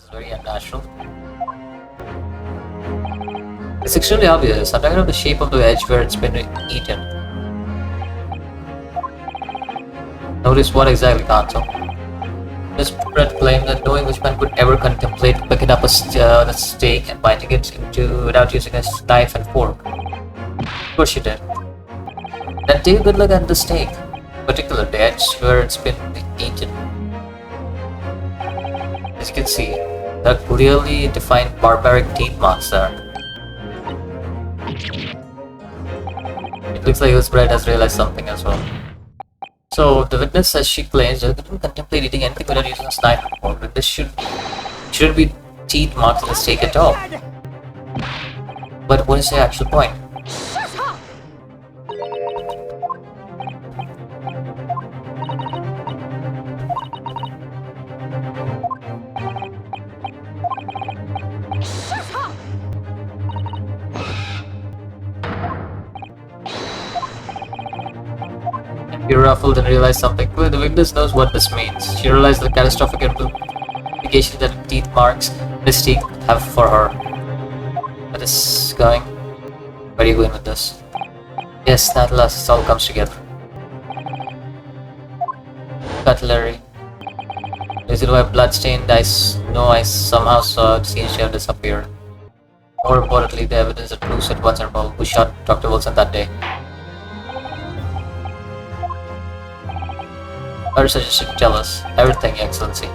is very unnatural. It's extremely obvious. I'm talking about the shape of the edge where it's been eaten. Notice what exactly, Kanto? This Brett claimed that no Englishman could ever contemplate picking up a steak and biting it into without using a knife and fork. Of course she did. Then take a good look at the steak, particularly the edge where it's been eaten. As you can see, there are clearly defined barbaric teeth marks there. It looks like this Brett has realized something as well. So the witness says she claims that couldn't contemplate eating anything without using a knife and fork, but this shouldn't be teeth marks in the steak at all. But what is the actual point? You're ruffled and realize something. Well, the witness knows what this means. She realized the catastrophic implication that teeth marks this teeth have for her. Where this is going? Where are you going with this? Yes, at last it all comes together. Cutlery. Is it why bloodstained? I somehow saw the scene share disappear. More importantly, the evidence that proves it once and for all who shot Dr. Wilson that day. Our suggestion tell us everything, Excellency.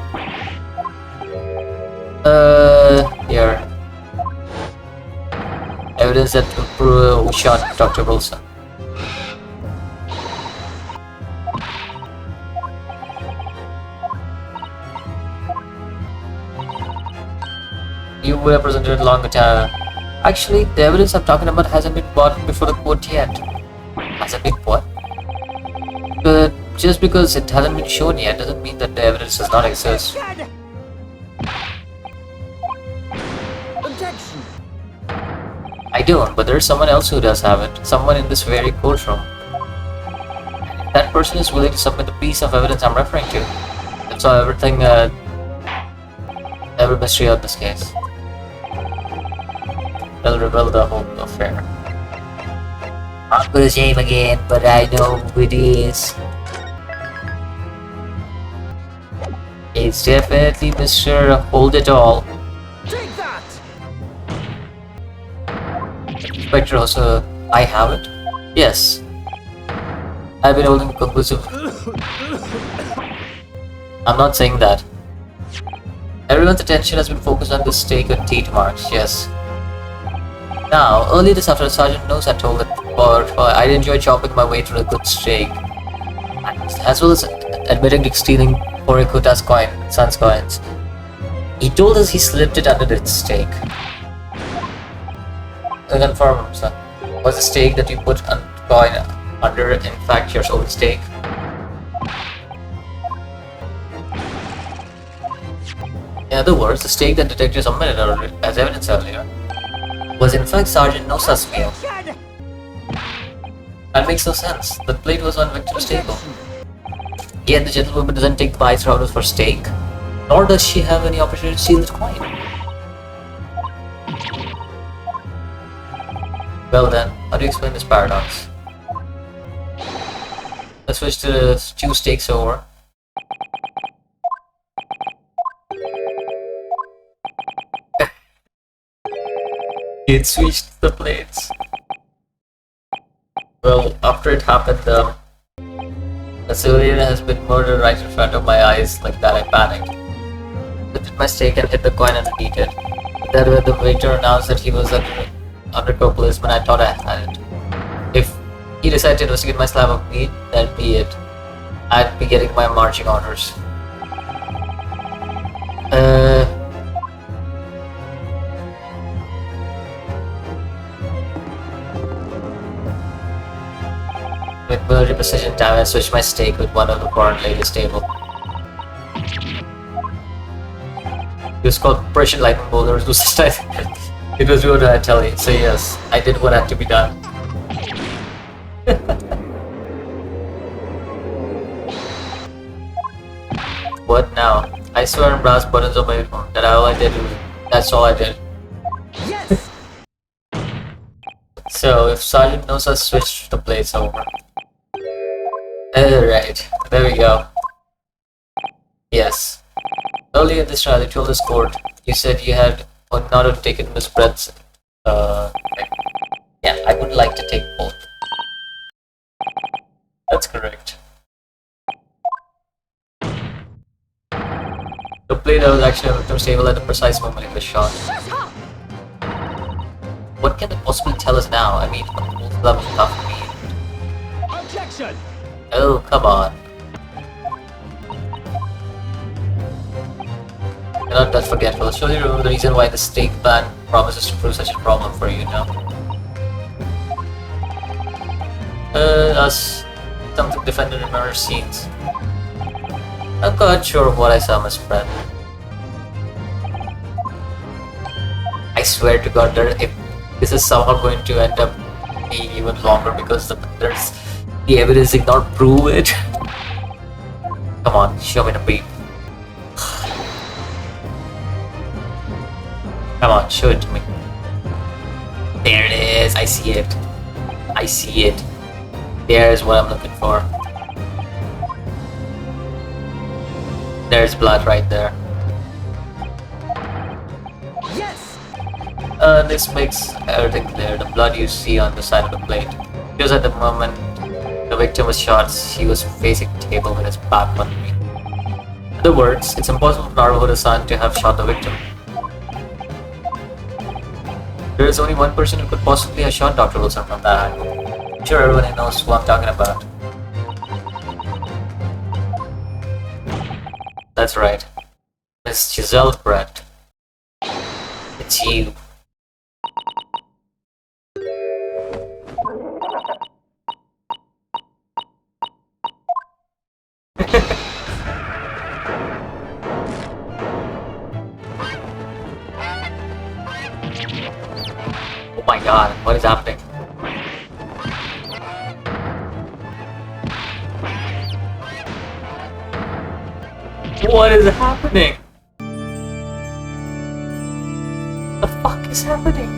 Here. Evidence that will prove who shot Dr. Wilson. You were presented long ago. Actually, the evidence I'm talking about hasn't been brought before the court yet. Hasn't been what? But just because it hasn't been shown yet doesn't mean that the evidence does not exist. Objection. I don't, but there's someone else who does have it. Someone in this very courtroom. That person is willing to submit the piece of evidence I'm referring to. That's all everything, every mystery of this case. Will reveal the whole affair. Not gonna say him again, but I know who it is. It's definitely Mr. Hold It All. Take that. Inspector also, I have it? Yes. I've been holding conclusive. I'm not saying that. Everyone's attention has been focused on the steak and teeth marks, yes. Now, earlier this afternoon, Sergeant Nose had told that I'd enjoy chopping my way through a good steak, as well as admitting to stealing Horikuta's son's coins. He told us he slipped it under the steak. To confirm, sir, was the steak that you put on coin under in fact your own steak? In other words, the steak that detectives submitted as evidence earlier was in fact Sergeant Nosa's meal. That makes no sense. The plate was on victim's table. Yet the gentlewoman doesn't take bites out of her steak, nor does she have any opportunity to steal the coin. Well then, how do you explain this paradox? Let's switch to the stew steaks over. It switched the plates. Well, after it happened, a civilian has been murdered right in front of my eyes. Like that, I panicked. Lifted my steak and hit the coin underneath it. Then when the waiter announced that he was an undercover policeman, I thought I had it. If he decided to investigate my slab of meat, that'd be it. I'd be getting my marching orders. With military precision time, I switched my steak with one of the foreign ladies' table. It was called Operation Lightning Bolt. It was rude, I tell you. So yes, I did what had to be done. What now? I I swear on brass buttons on my phone that all I did. That's all I did. Yes! So if Sergeant knows us, switch the plates over. Alright, there we go. Yes. Earlier in this trial, you told this court you said you had not taken Miss Brett's. Yeah, I would like to take both. That's correct. The plate was actually on the victim's table at the precise moment it was shot. What can it possibly tell us now? I mean, both of them is tough to me. Objection! Oh, come on. You're not that forgetful. Surely you remember the reason why the stake plan promises to prove such a problem for you now. Us something defended in murder scenes. I'm quite sure of what I saw, Miss Brett. I swear to God that if this is somehow going to end up being even longer because the evidence did not prove it. Come on, show me the brief. Come on, show it to me. There it is, I see it. I see it. There's what I'm looking for. There's blood right there. Yes! This makes everything clear. The blood you see on the side of the plate. Because at the moment the victim was shot, he was facing the table with his back on me. In other words, it's impossible for Naruto-san to have shot the victim. There is only one person who could possibly have shot Dr. Wilson from that angle. I'm sure everyone knows who I'm talking about. That's right. Miss Giselle Brett. It's you. Oh my god, what is happening? What is happening? The fuck is happening?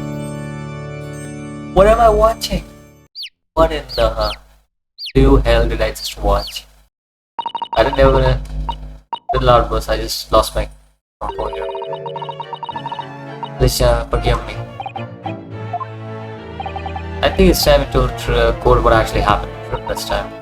What am I watching? What in the blue hell did I just watch? I didn't ever gonna little outburst, I just lost my composure. Please forgive me. I think it's time to code what actually happened this time.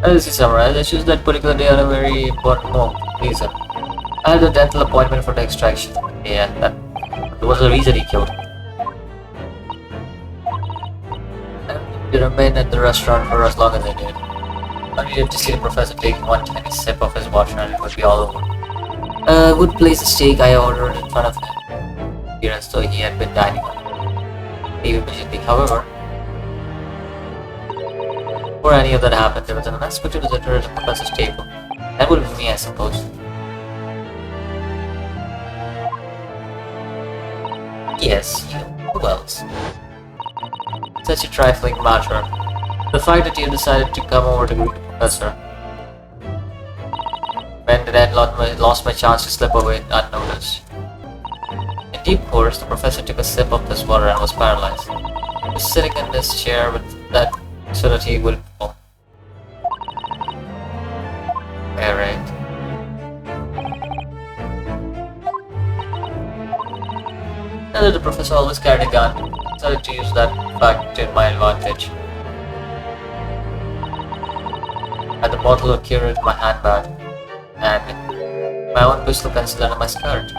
As you summarize, I choose that particular day on a very important reason. I had a dental appointment for the extraction. Yeah, that was the reason he killed me. They remained at the restaurant for as long as I did. I needed to see the professor taking one tiny sip of his water and it would be all over. I would place the steak I ordered in front of him, here as though he had been dining on it. Leave immediately, however. Before any of that happened, there was an unexpected visitor at the professor's table. That would be me, I suppose. Yes, you. Who else? Such a trifling matter. The fact that you decided to come over to greet the professor meant that I had lost my chance to slip away unnoticed. In deep course, the professor took a sip of this water and was paralyzed. He was sitting in this chair with that so that he would fall. Alright. Now that the professor always carried a gun, I decided to use that fact to my advantage. I had the bottle of cure in my handbag, and my own pistol pencil under my skirt.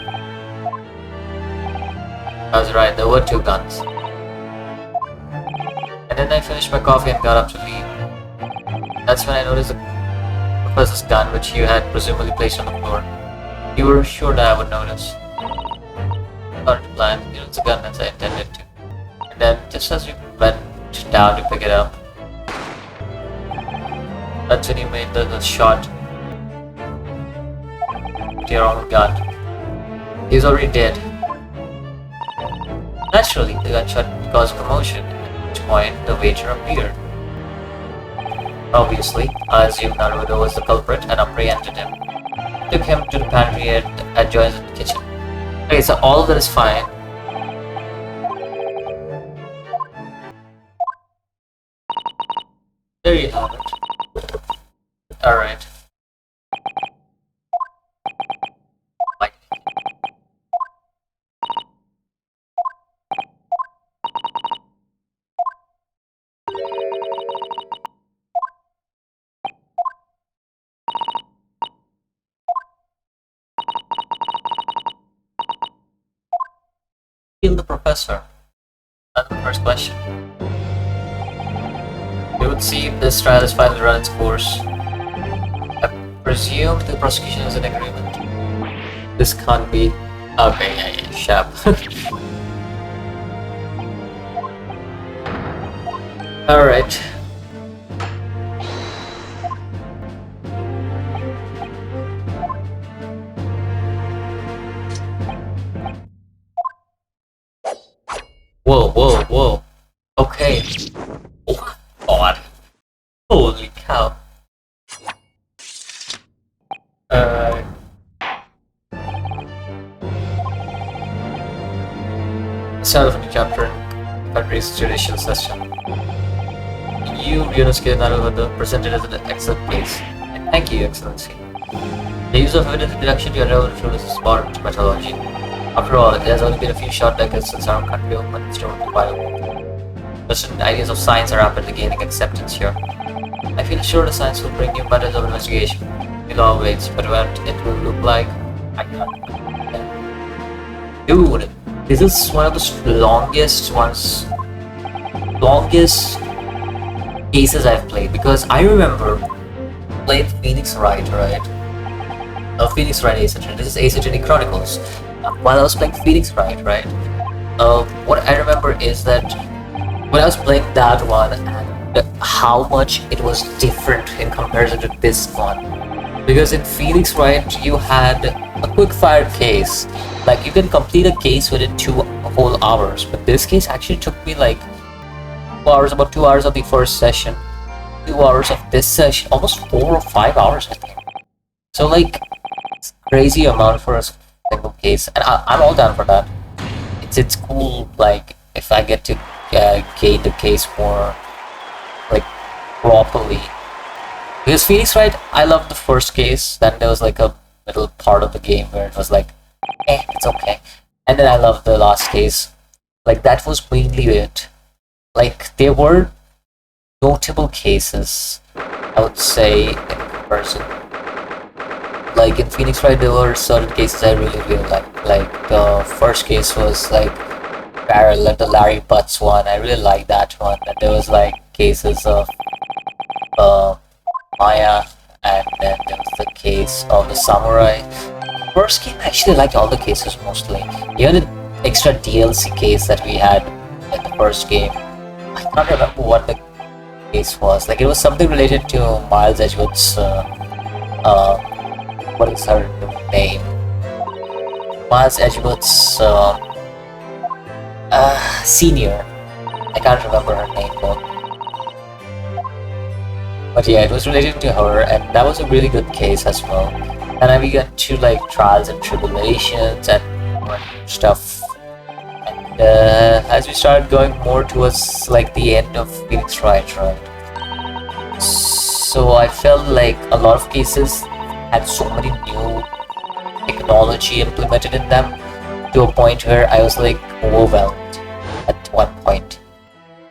I was right, there were two guns. And then I finished my coffee and got up to leave. That's when I noticed the professor's gun, which you had presumably placed on the floor. You were sure that I would notice. Started to plan, use the gun as I intended to. And then, just as we went down to pick it up, that's when you made the shot to your own gun. He was already dead. Naturally, the gunshot caused commotion, at which point the waiter appeared. Obviously, I assumed Naruto was the culprit and apprehended him. Took him to the pantry at adjacent kitchen. Okay, so all of that is fine. There you have it. Alright. Like. Kill the professor. That's the first question. We would see if this trial is finally run its course. I presume the prosecution is in agreement. This can't be. Okay, yeah, sharp. Alright. Whoa. Okay. Oh, God. Holy cow. Start of a new chapter in country's judicial session. You, Ryunosuke Naruhodo, presented as an excellent case. Thank you, Excellency. The use of evidence deduction to unravel the truth is smart methodology. After all, it has only been a few short decades since our country opened its door to biology. Certain ideas of science are rapidly gaining acceptance here. I feel sure the science will bring new methods of investigation. We'll all wait, but what it will look like, I can't. Dude, this is one of the longest cases I've played, because I remember playing Phoenix Wright, Phoenix Wright Ace Attorney. This is Ace Attorney Chronicles. While I was playing Phoenix Wright, what I remember is that when I was playing that one, and how much it was different in comparison to this one. Because in Phoenix Wright, you had a quick fire case. Like, you can complete a case within 2 whole hours. But this case actually took me like 2 hours, about 2 hours of the first session, 2 hours of this session, almost 4 or 5 hours, I think. So, like, it's a crazy amount for a single case. And I'm all down for that. It's cool, like, if I get to gate the case more, like, properly. Because Phoenix Wright, I loved the first case. Then there was like a middle part of the game where it was like, it's okay. And then I loved the last case. Like, that was mainly it. Like, there were notable cases, I would say, in comparison. Like, in Phoenix Wright, there were certain cases I really liked. Like, the first case was like the Larry Butts one. I really liked that one. And there was like cases of Maya, and then there was the case of the samurai. First game, I actually liked all the cases mostly. Even the extra DLC case that we had in the first game, I can't remember what the case was. Like, it was something related to Miles Edgewood's, what is her name? Miles Edgewood's, senior. I can't remember her name though. But yeah, it was related to her, and that was a really good case as well. And then we got to like trials and tribulations and stuff. And as we started going more towards like the end of Phoenix Wright, so I felt like a lot of cases had so many new technology implemented in them, to a point where I was like overwhelmed at one point.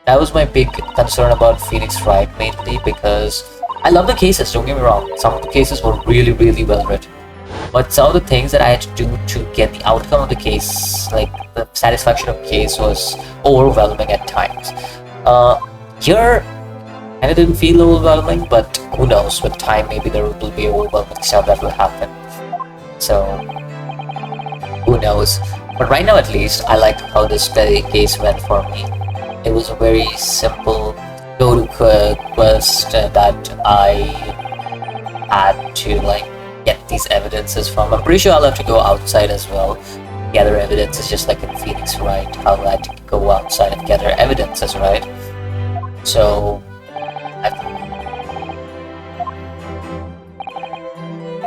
That was my big concern about Phoenix Wright, mainly because I love the cases, don't get me wrong. Some of the cases were really, really well written. But some of the things that I had to do to get the outcome of the case, like the satisfaction of the case, was overwhelming at times. Here, and it didn't feel overwhelming, but who knows, with time maybe there will be overwhelming stuff that will happen. So, who knows. But right now at least, I liked how this case went for me. It was a very simple go-to quest that I had to like get these evidences from. I'm pretty sure I'll have to go outside as well, gather evidence is just like in Phoenix Wright, how I had to go outside and gather evidences, right? So,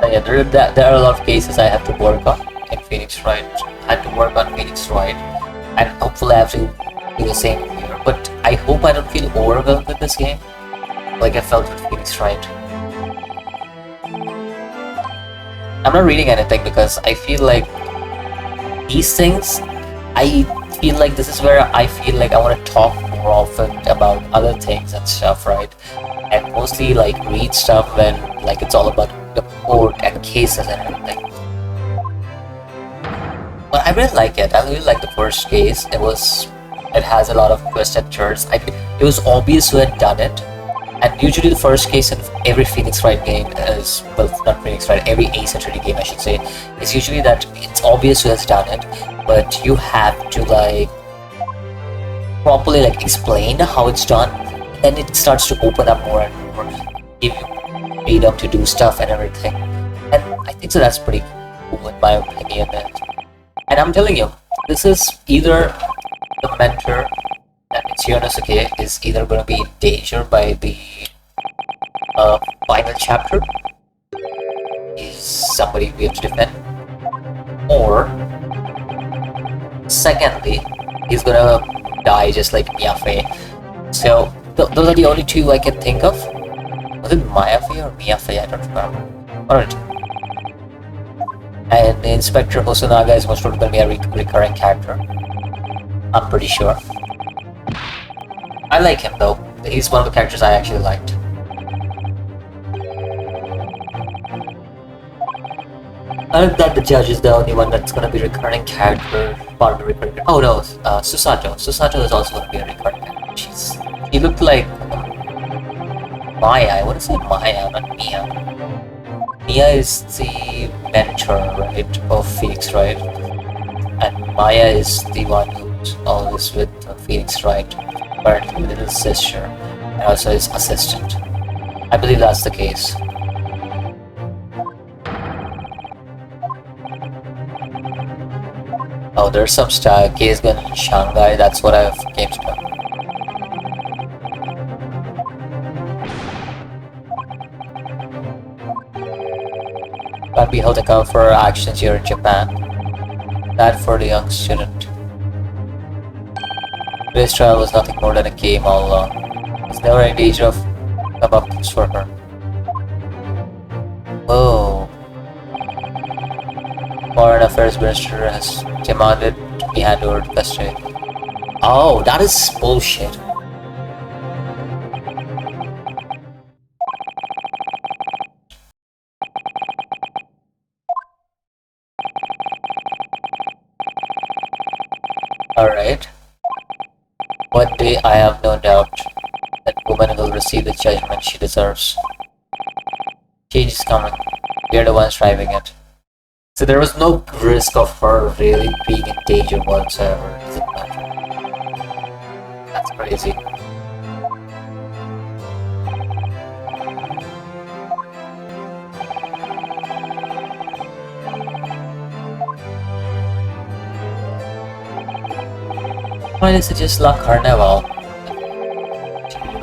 yeah, there are a lot of cases I have to work on in Phoenix Wright. I had to work on Phoenix Wright, and hopefully I have to do the same here. But I hope I don't feel overwhelmed with this game, like I felt with Phoenix Wright. I'm not reading anything because I feel like these things, I feel like this is where I feel like I want to talk more often about other things and stuff, right? And mostly like read stuff when like it's all about the court and cases and everything. But I really like it. I really like the first case. It has a lot of twists and turns. It was obvious who had done it. And usually the first case in every Phoenix Wright game is, well, not Phoenix Wright, every Ace Attorney game I should say, is usually that it's obvious who has done it, but you have to like properly like explain how it's done, and it starts to open up more and more, give you freedom to do stuff and everything. And I think so that's pretty cool in my opinion. And I'm telling you, this is either the mentor, that means Yonosuke, is either going to be in danger by the final chapter, is somebody we have to defend, or secondly, he's gonna die just like Miyafe. So those are the only two I can think of. Was it Miyafe or Miyafe? I don't remember. Alright. And Inspector Hosonaga is most probably going to be a recurring character. I'm pretty sure. I like him though. He's one of the characters I actually liked. Other than that, the judge is the only one that's going to be recurring character. Part of the recurring. Oh no, Susato. Susato is also going to be a recurring character. He looked like Maya. I want to say Maya, not Mia. Mia is the mentor, right, of Phoenix Wright, and Maya is the one who's always with Phoenix Wright, apparently with his sister, and also his assistant. I believe that's the case. Oh, there's some case gun in Shanghai, that's what I've came to know. Can't be held accountable for actions here in Japan. That for the young student. Today's trial was nothing more than a game all along. It's never any danger of come-ups for her. Oh. Foreign Affairs Minister has demanded to be handed over to custody. Oh, that is bullshit. Alright. One day I have no doubt that woman will receive the judgment she deserves. Change is coming. We're the ones driving it. So there was no risk of her really being in danger whatsoever. Doesn't matter. That's crazy. Why is it just La Carnival?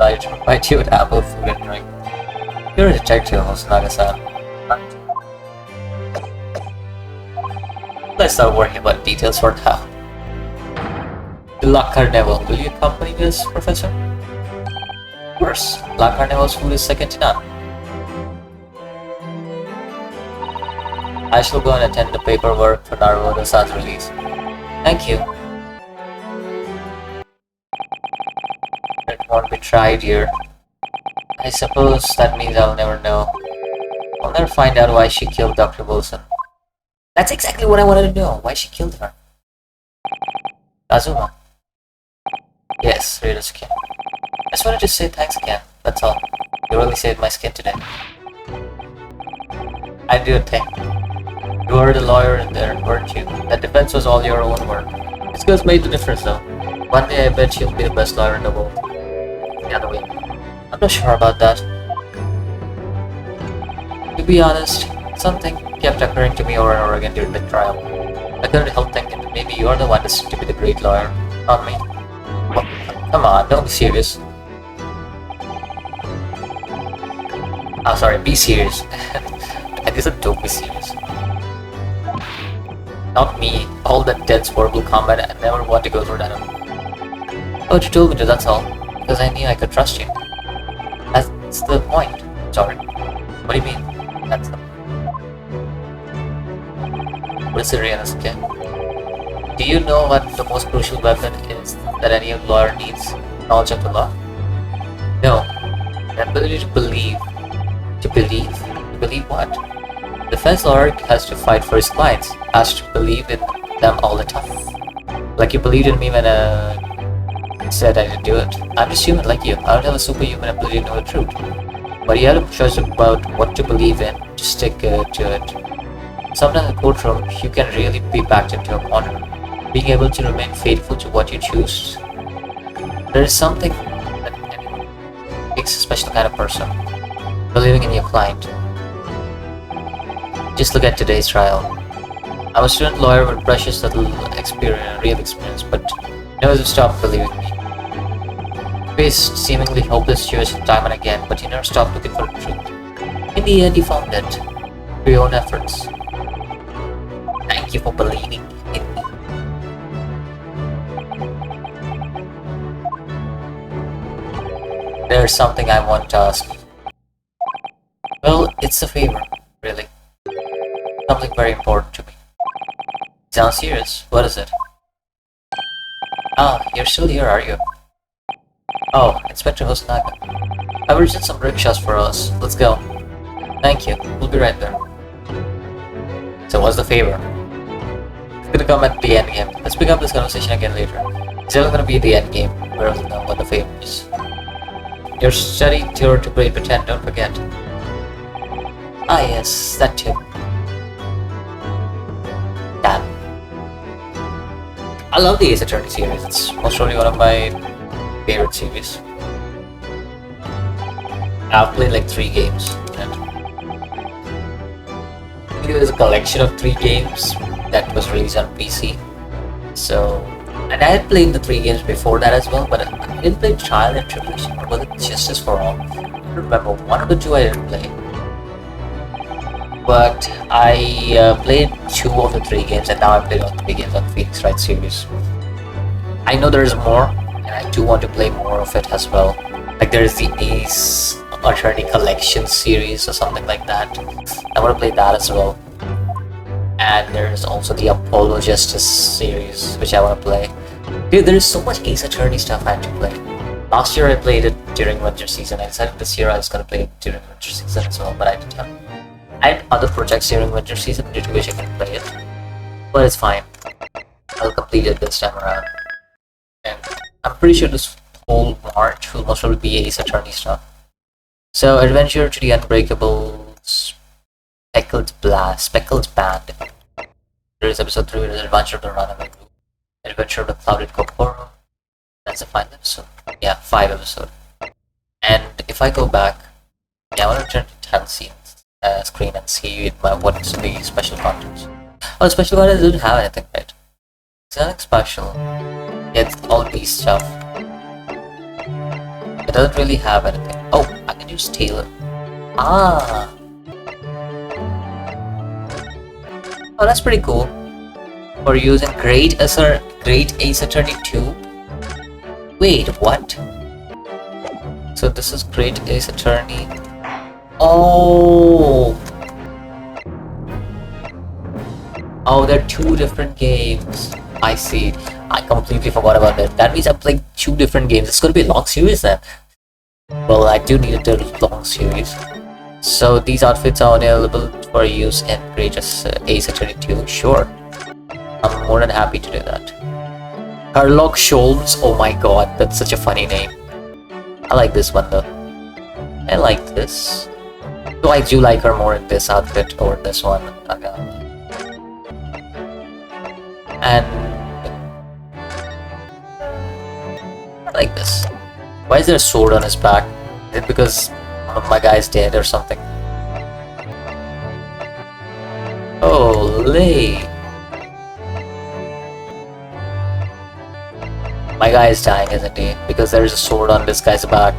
I to provide you with apple food and drink. You're a detective, Hosonaga-san. Let's not worry about details for now. The La Carnival, will you accompany this, Professor? Of course, La Carnival's food is second to none. I shall go and attend the paperwork for Naruto-san's release. Thank you. It won't be tried here. I suppose that means I'll never know. I'll never find out why she killed Dr. Wilson. That's exactly what I wanted to know, why she killed her. Kazuma. Yes, Ryusuke. I just wanted to say thanks again, that's all. You really saved my skin today. I do a thing. You were the lawyer in there, weren't you? That defense was all your own work. This girl's made the difference though. One day I bet she'll be the best lawyer in the world. The other way. I'm not sure about that. To be honest, something kept occurring to me over and over again during the trial. I couldn't help thinking, me you are the one to be the great lawyer, not me. Well, come on, don't be serious. Oh, sorry, be serious. I said don't be serious. Not me. All that dense verbal combat, I never want to go through that. Oh, you told me to, that's all. Because I knew I could trust you. That's the point. Sorry. What do you mean? That's the What is the realness, okay? Do you know what the most crucial weapon is that any lawyer needs? Knowledge of the law? No. The ability to believe. To believe? To believe what? The defense lawyer has to fight for his clients, has to believe in them all the time. Like you believed in me when I said I didn't do it. I'm just human like you. I don't have a superhuman ability to know the truth. But you have a choice about what to believe in, to stick to it. Sometimes in the courtroom, you can really be backed into a corner. Being able to remain faithful to what you choose. There is something that makes a special kind of person. Believing in your client. Just look at today's trial. I'm a student lawyer with precious little experience, real experience, but never stopped believing me. You faced seemingly hopeless situation time and again, but you never stopped looking for the truth. In the end, you found it through your own efforts. Thank you for believing in me. There's something I want to ask you. Well, it's a favor, really. Something very important to me. Sounds serious. What is it? Ah, you're still here, are you? Oh, Inspector Hosonaga. I've ordered some rickshaws for us. Let's go. Thank you. We'll be right there. So what's the favor? It's gonna come at the end game. Let's pick up this conversation again later. It's still gonna be the end game, where we'll know what the favor is. Your study tour to Great Britain, don't forget. Ah yes, that too. Damn. I love the Ace Attorney series. It's most probably one of my favorite series. I've played like 3 games. And I think there's a collection of 3 games that was released on PC. So, and I had played the 3 games before that as well, but I didn't play Trial and Tribulation, or was it Justice for All? I don't remember. One of the 2 I didn't play. But I played 2 of the 3 games, and now I played all 3 games on Phoenix Wright series. I know there's more, and I do want to play more of it as well. Like there's the Ace Attorney Collection series or something like that. I want to play that as well. And there's also the Apollo Justice series, which I want to play. Dude, there is so much Ace Attorney stuff I have to play. Last year I played it during winter season. I decided this year I was gonna play it during winter season as well, but I didn't have. I had other projects during winter season due to which I can play it. But it's fine. I'll complete it this time around. And I'm pretty sure this whole March will most probably be Ace Attorney stuff. So, Adventure to the Unbreakable Speckled Band. There is episode 3, there's Adventure of the Runaway Group. Adventure of the Clouded Cockporo. That's the final episode. Yeah, 5 episode. And if I go back, yeah, I want to return to 10 scenes. Screen and see what is the special content. Oh, the special content doesn't have anything, right? It's nothing special. Yeah, it's all these stuff. It doesn't really have anything. Oh, I can use Taylor. Ah! Oh, that's pretty cool. For using Great Ace Attorney 2? Wait, what? So this is Great Ace Attorney. Oh! Oh, they're 2 different games. I see. I completely forgot about that. That means I'm playing 2 different games. It's gonna be a long series then. Well, I do need a long series. So these outfits are available for use in Great Ace Attorney 2. Sure. I'm more than happy to do that. Sherlock Holmes. Oh my god, that's such a funny name. I like this one though. I like this. So I do like her more in this outfit or this one. And I like this. Why is there a sword on his back? Is it because one of my guys dead or something? Holy. my guy is dying, isn't he? Because there is a sword on this guy's back.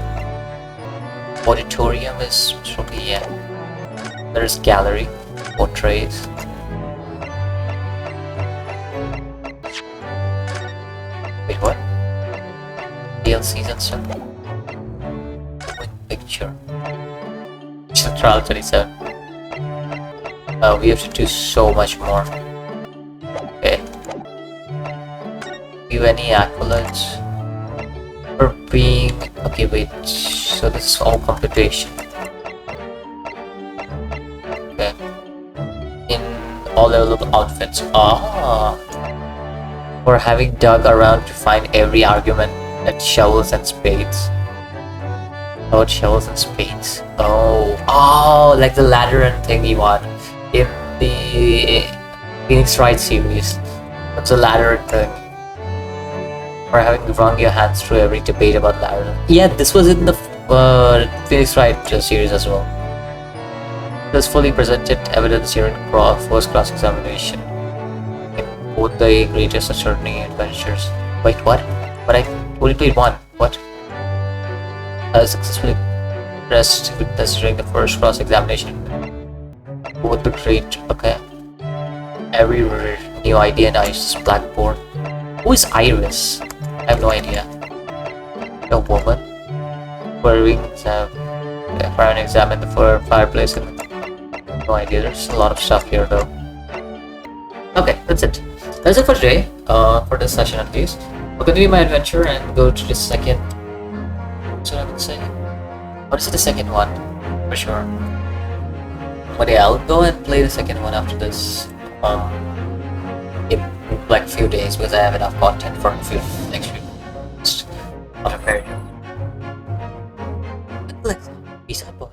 Auditorium is probably, yeah. There's gallery, portraits. Wait, what? DLCs and stuff. Picture. Trial 27. We have to do so much more. Okay. Give any accolades for being. Okay, wait. So this is all computation. Okay. In all level of outfits. Ah. For having dug around to find every argument at shovels and spades. About shovels and spades. Oh, like the Lateran thing you want in the Phoenix Wright series. That's a Lateran thing. For having wrung your hands through every debate about Lateran. Yeah, this was in the Phoenix Wright series as well. There's fully presented evidence here in first cross-examination in both the Great Ace Attorney adventures. Wait, what? But I only played one. What? I successfully pressed witness during the first cross-examination. Both the great, okay. Every new idea in Iris' blackboard. Who is Iris? I have no idea. A woman? Wearing examine the fireplace. No idea. There's a lot of stuff here though. Okay, that's it. That's it for today. For this session at least. I'll continue my adventure and go to the second. That's what I would say. What is the second one? For sure. But yeah, I'll go and play the second one after this. In like a few days because I have enough content for a few next week. Just not a very. Peace out, boy.